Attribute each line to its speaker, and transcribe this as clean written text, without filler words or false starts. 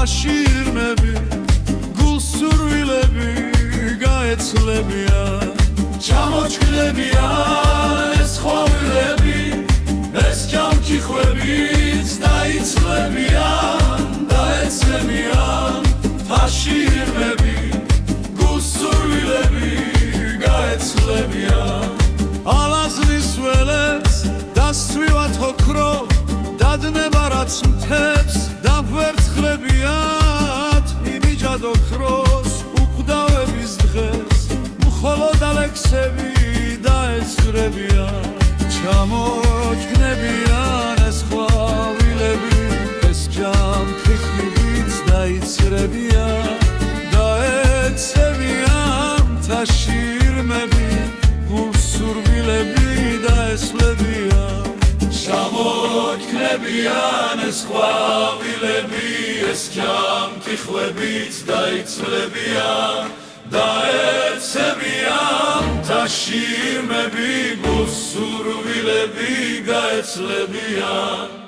Speaker 1: აშირმები გულსურვილები გაეცლებიან ჩამოჩქლებიან ეს ხვავილები ეს ჯამჭიხვებიც დაიცლებიან დაეცლებიან აშირმები გულსურვილები გაეცლებიან ალაზნის ველებს დასვივად ოქრო დადნება რაც მთებს დაგვერცხლებიათ იმიჯად ოქროს უკვდავების დღეს მხოლოდ ალექსები დაეცრებიან ჩამოჩქნებიან ეს ხვავილები ეს ჯამთიხმით დაიცრებიან დაეცებიან თაშირმები გულსურვილები დაესლებიან ჩამოჩქნებიან ეს ხვავილები ეს ჯამთიხმით დაიცრებიან დაეცებიან თაშირმები გულსურვილები გაეცლებიან